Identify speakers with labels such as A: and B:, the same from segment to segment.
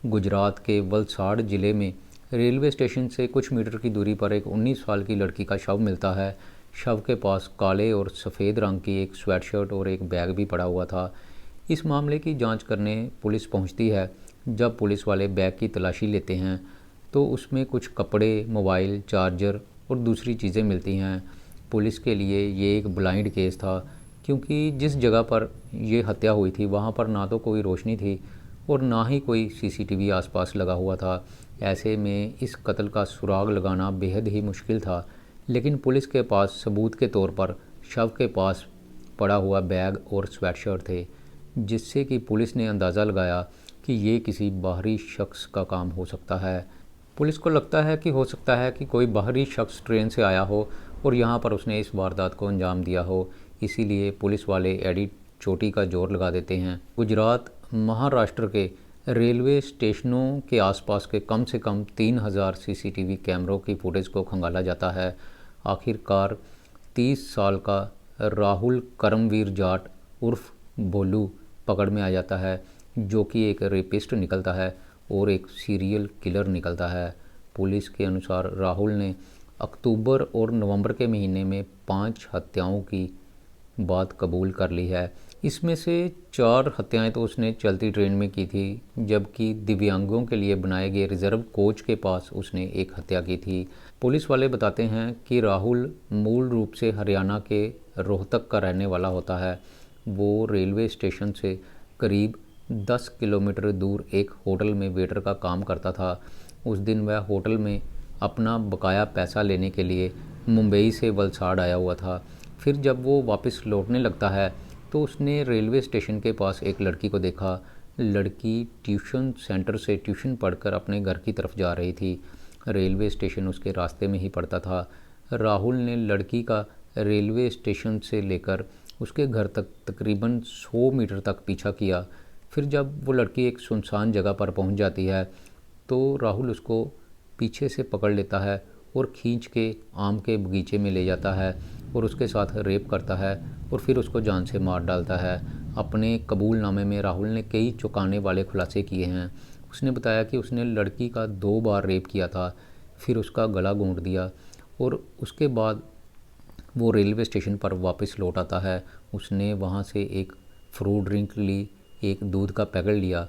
A: गुजरात के वलसाड़ ज़िले में रेलवे स्टेशन से कुछ मीटर की दूरी पर एक 19 साल की लड़की का शव मिलता है। शव के पास काले और सफ़ेद रंग की एक स्वेटशर्ट और एक बैग भी पड़ा हुआ था। इस मामले की जांच करने पुलिस पहुंचती है। जब पुलिस वाले बैग की तलाशी लेते हैं तो उसमें कुछ कपड़े, मोबाइल, चार्जर और दूसरी चीज़ें मिलती हैं। पुलिस के लिए ये एक ब्लाइंड केस था, क्योंकि जिस जगह पर यह हत्या हुई थी वहाँ पर ना तो कोई रोशनी थी और ना ही कोई सीसीटीवी आसपास लगा हुआ था। ऐसे में इस कत्ल का सुराग लगाना बेहद ही मुश्किल था। लेकिन पुलिस के पास सबूत के तौर पर शव के पास पड़ा हुआ बैग और स्वेटशर्ट थे, जिससे कि पुलिस ने अंदाज़ा लगाया कि ये किसी बाहरी शख्स का काम हो सकता है। पुलिस को लगता है कि हो सकता है कि कोई बाहरी शख्स ट्रेन से आया हो और यहाँ पर उसने इस वारदात को अंजाम दिया हो। इसीलिए पुलिस वाले एडी चोटी का जोर लगा देते हैं। गुजरात, महाराष्ट्र के रेलवे स्टेशनों के आसपास के कम से कम 3000 सीसीटीवी कैमरों की फुटेज को खंगाला जाता है। आखिरकार 30 साल का राहुल करमवीर जाट उर्फ भोलू पकड़ में आ जाता है, जो कि एक रेपिस्ट निकलता है और एक सीरियल किलर निकलता है। पुलिस के अनुसार राहुल ने अक्टूबर और नवंबर के महीने में 5 हत्याओं की बात कबूल कर ली है। इसमें से 4 हत्याएं तो उसने चलती ट्रेन में की थी, जबकि दिव्यांगों के लिए बनाए गए रिजर्व कोच के पास उसने एक हत्या की थी। पुलिस वाले बताते हैं कि राहुल मूल रूप से हरियाणा के रोहतक का रहने वाला होता है। वो रेलवे स्टेशन से करीब 10 किलोमीटर दूर एक होटल में वेटर का काम करता था। उस दिन वह होटल में अपना बकाया पैसा लेने के लिए मुंबई से वलसाड़ आया हुआ था। फिर जब वो वापस लौटने लगता है तो उसने रेलवे स्टेशन के पास एक लड़की को देखा। लड़की ट्यूशन सेंटर से ट्यूशन पढ़कर अपने घर की तरफ जा रही थी। रेलवे स्टेशन उसके रास्ते में ही पड़ता था। राहुल ने लड़की का रेलवे स्टेशन से लेकर उसके घर तक तकरीबन 100 मीटर तक पीछा किया। फिर जब वो लड़की एक सुनसान जगह पर पहुंच जाती है तो राहुल उसको पीछे से पकड़ लेता है और खींच के आम के बगीचे में ले जाता है और उसके साथ रेप करता है और फिर उसको जान से मार डालता है। अपने कबूलनामे में राहुल ने कई चौंकाने वाले खुलासे किए हैं। उसने बताया कि उसने लड़की का 2 बार रेप किया था, फिर उसका गला घोंट दिया और उसके बाद वो रेलवे स्टेशन पर वापस लौट आता है। उसने वहाँ से एक फ्रूट ड्रिंक ली, एक दूध का पैकेट लिया।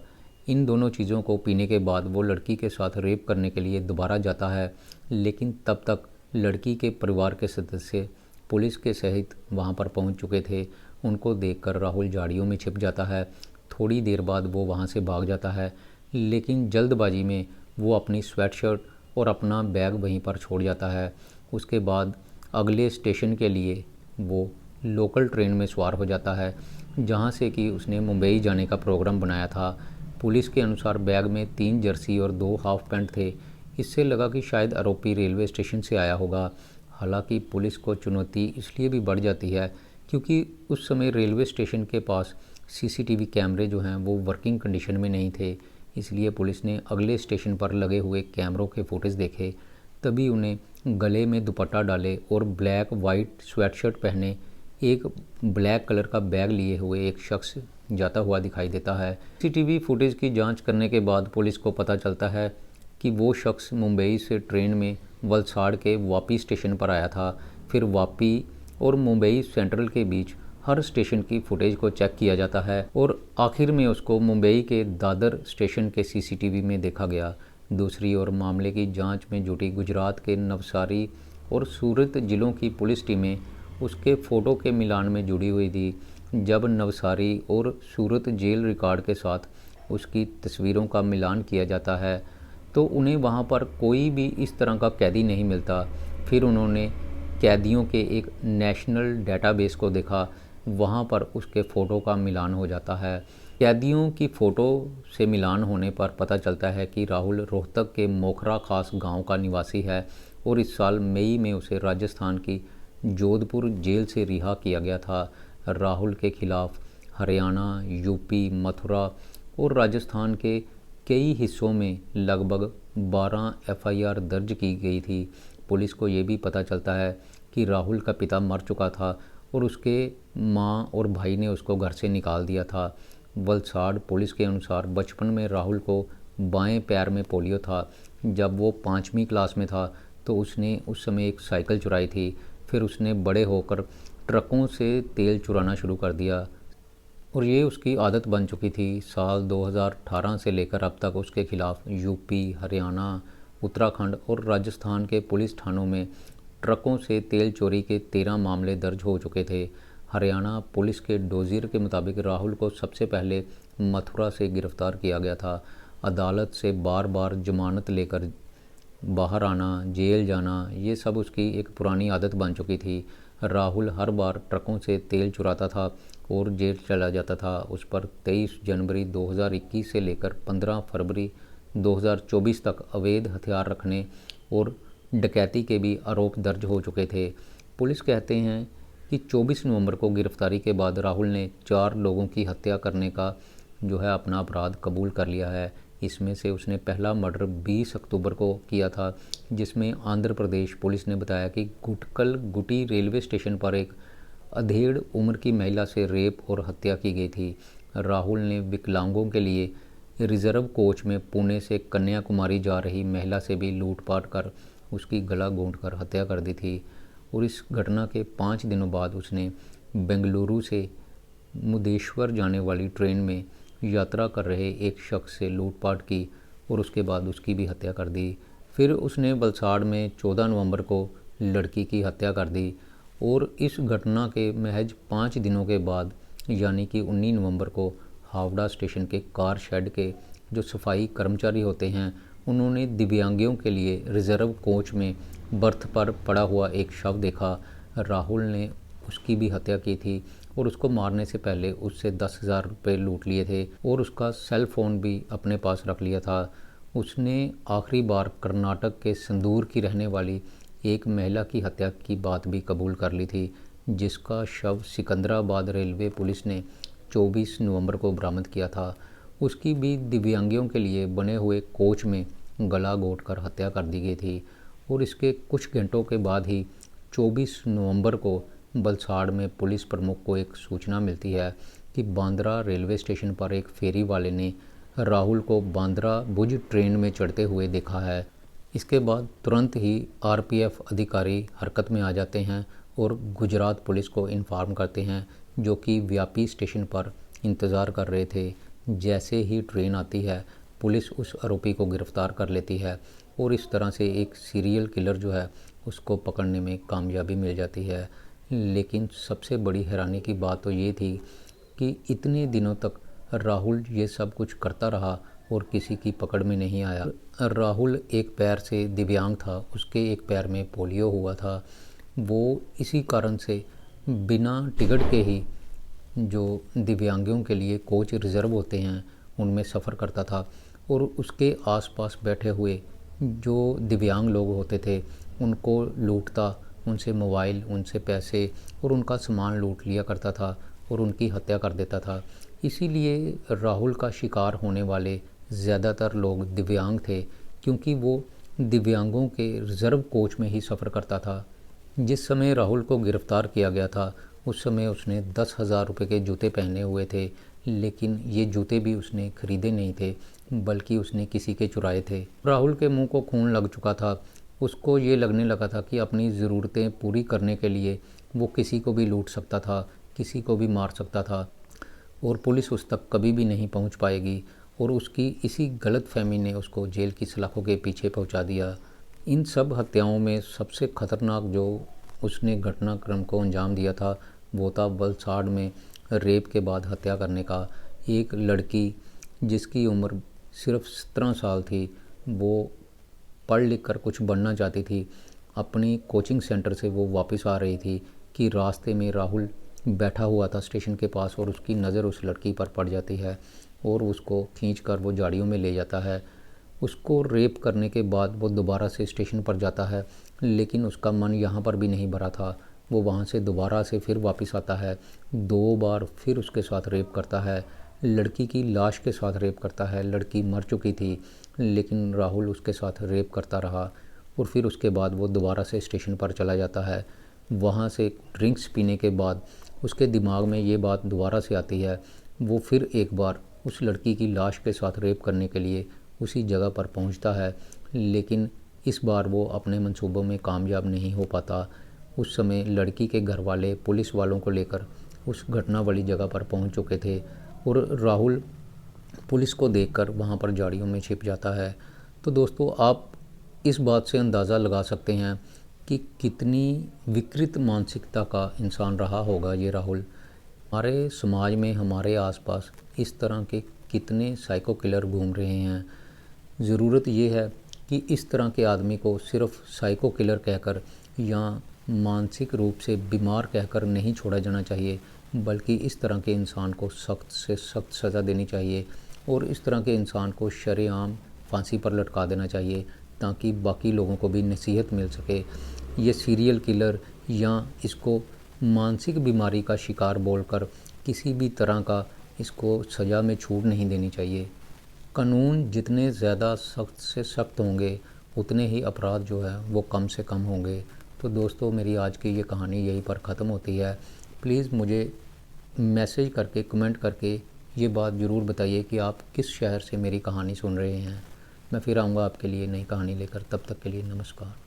A: इन दोनों चीज़ों को पीने के बाद वो लड़की के साथ रेप करने के लिए दोबारा जाता है, लेकिन तब तक लड़की के परिवार के सदस्य पुलिस के सहित वहाँ पर पहुँच चुके थे। उनको देखकर राहुल झाड़ियों में छिप जाता है। थोड़ी देर बाद वो वहाँ से भाग जाता है, लेकिन जल्दबाजी में वो अपनी स्वेटशर्ट और अपना बैग वहीं पर छोड़ जाता है। उसके बाद अगले स्टेशन के लिए वो लोकल ट्रेन में सवार हो जाता है, जहाँ से कि उसने मुंबई जाने का प्रोग्राम बनाया था। पुलिस के अनुसार बैग में 3 जर्सी और 2 हाफ पैंट थे। इससे लगा कि शायद आरोपी रेलवे स्टेशन से आया होगा। हालांकि पुलिस को चुनौती इसलिए भी बढ़ जाती है क्योंकि उस समय रेलवे स्टेशन के पास सीसीटीवी कैमरे जो हैं वो वर्किंग कंडीशन में नहीं थे। इसलिए पुलिस ने अगले स्टेशन पर लगे हुए कैमरों के फुटेज देखे। तभी उन्हें गले में दुपट्टा डाले और ब्लैक वाइट स्वेटशर्ट पहने एक ब्लैक कलर का बैग लिए हुए एक शख्स जाता हुआ दिखाई देता है। सीसीटीवी फुटेज की जांच करने के बाद पुलिस को पता चलता है कि वो शख्स मुंबई से ट्रेन में वलसाड़ के वापी स्टेशन पर आया था। फिर वापी और मुंबई सेंट्रल के बीच हर स्टेशन की फुटेज को चेक किया जाता है और आखिर में उसको मुंबई के दादर स्टेशन के सीसीटीवी में देखा गया। दूसरी ओर मामले की जांच में जुटी गुजरात के नवसारी और सूरत जिलों की पुलिस टीमें उसके फ़ोटो के मिलान में जुड़ी हुई थी। जब नवसारी और सूरत जेल रिकॉर्ड के साथ उसकी तस्वीरों का मिलान किया जाता है तो उन्हें वहाँ पर कोई भी इस तरह का कैदी नहीं मिलता। फिर उन्होंने कैदियों के एक नेशनल डेटाबेस को देखा, वहाँ पर उसके फ़ोटो का मिलान हो जाता है। कैदियों की फ़ोटो से मिलान होने पर पता चलता है कि राहुल रोहतक के मोखरा खास गांव का निवासी है और इस साल मई में उसे राजस्थान की जोधपुर जेल से रिहा किया गया था। राहुल के खिलाफ हरियाणा, यूपी, मथुरा और राजस्थान के कई हिस्सों में लगभग 12 एफआईआर दर्ज की गई थी। पुलिस को ये भी पता चलता है कि राहुल का पिता मर चुका था और उसके माँ और भाई ने उसको घर से निकाल दिया था। वलसाड़ पुलिस के अनुसार बचपन में राहुल को बाएं पैर में पोलियो था। जब वो 5वीं क्लास में था तो उसने उस समय एक साइकिल चुराई थी। फिर उसने बड़े होकर ट्रकों से तेल चुराना शुरू कर दिया और ये उसकी आदत बन चुकी थी। साल 2018 से लेकर अब तक उसके खिलाफ यूपी, हरियाणा, उत्तराखंड और राजस्थान के पुलिस थानों में ट्रकों से तेल चोरी के 13 मामले दर्ज हो चुके थे। हरियाणा पुलिस के डोजियर के मुताबिक राहुल को सबसे पहले मथुरा से गिरफ्तार किया गया था। अदालत से बार बार जमानत लेकर बाहर आना, जेल जाना, ये सब उसकी एक पुरानी आदत बन चुकी थी। राहुल हर बार ट्रकों से तेल चुराता था और जेल चला जाता था। उस पर 23 जनवरी 2021 से लेकर 15 फरवरी 2024 तक अवैध हथियार रखने और डकैती के भी आरोप दर्ज हो चुके थे। पुलिस कहते हैं कि 24 नवंबर को गिरफ्तारी के बाद राहुल ने 4 लोगों की हत्या करने का जो है अपना अपराध कबूल कर लिया है। इसमें से उसने पहला मर्डर 20 अक्टूबर को किया था, जिसमें आंध्र प्रदेश पुलिस ने बताया कि गुटकल गुटी रेलवे स्टेशन पर एक अधेड़ उम्र की महिला से रेप और हत्या की गई थी। राहुल ने विकलांगों के लिए रिजर्व कोच में पुणे से कन्याकुमारी जा रही महिला से भी लूटपाट कर उसकी गला घोंटकर हत्या कर दी थी और इस घटना के 5 दिनों बाद उसने बेंगलुरु से मुदेश्वर जाने वाली ट्रेन में यात्रा कर रहे एक शख्स से लूटपाट की और उसके बाद उसकी भी हत्या कर दी। फिर उसने वलसाड़ में 14 नवंबर को लड़की की हत्या कर दी और इस घटना के महज 5 दिनों के बाद यानी कि 19 नवंबर को हावड़ा स्टेशन के कार शेड के जो सफाई कर्मचारी होते हैं उन्होंने दिव्यांगों के लिए रिजर्व कोच में बर्थ पर पड़ा हुआ एक शव देखा। राहुल ने उसकी भी हत्या की थी और उसको मारने से पहले उससे 10,000 रुपये लूट लिए थे और उसका सेल फ़ोन भी अपने पास रख लिया था। उसने आखिरी बार कर्नाटक के संदूर की रहने वाली एक महिला की हत्या की बात भी कबूल कर ली थी, जिसका शव सिकंदराबाद रेलवे पुलिस ने 24 नवंबर को बरामद किया था। उसकी भी दिव्यांगों के लिए बने हुए कोच में गला घोंटकर हत्या कर दी गई थी और इसके कुछ घंटों के बाद ही 24 नवंबर को वलसाड़ में पुलिस प्रमुख को एक सूचना मिलती है कि बांद्रा रेलवे स्टेशन पर एक फेरी वाले ने राहुल को बांद्रा भुज ट्रेन में चढ़ते हुए देखा है। इसके बाद तुरंत ही आरपीएफ अधिकारी हरकत में आ जाते हैं और गुजरात पुलिस को इन्फॉर्म करते हैं, जो कि व्यापी स्टेशन पर इंतज़ार कर रहे थे। जैसे ही ट्रेन आती है पुलिस उस आरोपी को गिरफ्तार कर लेती है और इस तरह से एक सीरियल किलर जो है उसको पकड़ने में कामयाबी मिल जाती है। लेकिन सबसे बड़ी हैरानी की बात तो ये थी कि इतने दिनों तक राहुल ये सब कुछ करता रहा और किसी की पकड़ में नहीं आया। राहुल एक पैर से दिव्यांग था, उसके एक पैर में पोलियो हुआ था। वो इसी कारण से बिना टिकट के ही जो दिव्यांगों के लिए कोच रिज़र्व होते हैं उनमें सफ़र करता था और उसके आसपास बैठे हुए जो दिव्यांग लोग होते थे उनको लूटता, उनसे मोबाइल, उनसे पैसे और उनका सामान लूट लिया करता था और उनकी हत्या कर देता था। इसीलिए राहुल का शिकार होने वाले ज़्यादातर लोग दिव्यांग थे, क्योंकि वो दिव्यांगों के रिज़र्व कोच में ही सफ़र करता था। जिस समय राहुल को गिरफ़्तार किया गया था उस समय उसने 10,000 रुपये के जूते पहने हुए थे, लेकिन ये जूते भी उसने ख़रीदे नहीं थे बल्कि उसने किसी के चुराए थे। राहुल के मुंह को खून लग चुका था। उसको ये लगने लगा था कि अपनी ज़रूरतें पूरी करने के लिए वो किसी को भी लूट सकता था, किसी को भी मार सकता था और पुलिस उस तक कभी भी नहीं पहुंच पाएगी और उसकी इसी गलतफहमी ने उसको जेल की सलाखों के पीछे पहुंचा दिया। इन सब हत्याओं में सबसे ख़तरनाक जो उसने घटनाक्रम को अंजाम दिया था वो था वलसाड़ में रेप के बाद हत्या करने का। एक लड़की जिसकी उम्र सिर्फ 17 साल थी, वो पढ़ लिख कर कुछ बनना चाहती थी। अपनी कोचिंग सेंटर से वो वापस आ रही थी कि रास्ते में राहुल बैठा हुआ था स्टेशन के पास और उसकी नज़र उस लड़की पर पड़ जाती है और उसको खींचकर वो झाड़ियों में ले जाता है। उसको रेप करने के बाद वो दोबारा से स्टेशन पर जाता है, लेकिन उसका मन यहाँ पर भी नहीं भरा था। वो वहाँ से दोबारा से फिर वापस आता है, 2 बार फिर उसके साथ रेप करता है, लड़की की लाश के साथ रेप करता है। लड़की मर चुकी थी लेकिन राहुल उसके साथ रेप करता रहा और फिर उसके बाद वो दोबारा से स्टेशन पर चला जाता है। वहाँ से ड्रिंक्स पीने के बाद उसके दिमाग में ये बात दोबारा से आती है। वो फिर एक बार उस लड़की की लाश के साथ रेप करने के लिए उसी जगह पर पहुंचता है, लेकिन इस बार वो अपने मंसूबों में कामयाब नहीं हो पाता। उस समय लड़की के घर वाले पुलिस वालों को लेकर उस घटना वाली जगह पर पहुंच चुके थे और राहुल पुलिस को देखकर वहां पर झाड़ियों में छिप जाता है। तो दोस्तों, आप इस बात से अंदाज़ा लगा सकते हैं कि कितनी विकृत मानसिकता का इंसान रहा होगा ये राहुल। हमारे समाज में, हमारे आसपास इस तरह के कितने साइको किलर घूम रहे हैं। ज़रूरत ये है कि इस तरह के आदमी को सिर्फ साइको किलर कहकर या मानसिक रूप से बीमार कहकर नहीं छोड़ा जाना चाहिए, बल्कि इस तरह के इंसान को सख्त से सख्त सज़ा देनी चाहिए और इस तरह के इंसान को शरेआम फांसी पर लटका देना चाहिए, ताकि बाकी लोगों को भी नसीहत मिल सके। ये सीरियल किलर या इसको मानसिक बीमारी का शिकार बोलकर किसी भी तरह का इसको सज़ा में छूट नहीं देनी चाहिए। कानून जितने ज़्यादा सख्त से सख्त होंगे, उतने ही अपराध जो है वो कम से कम होंगे। तो दोस्तों, मेरी आज की ये कहानी यहीं पर ख़त्म होती है। प्लीज़ मुझे मैसेज करके, कमेंट करके ये बात ज़रूर बताइए कि आप किस शहर से मेरी कहानी सुन रहे हैं। मैं फिर आऊँगा आपके लिए नई कहानी लेकर। तब तक के लिए नमस्कार।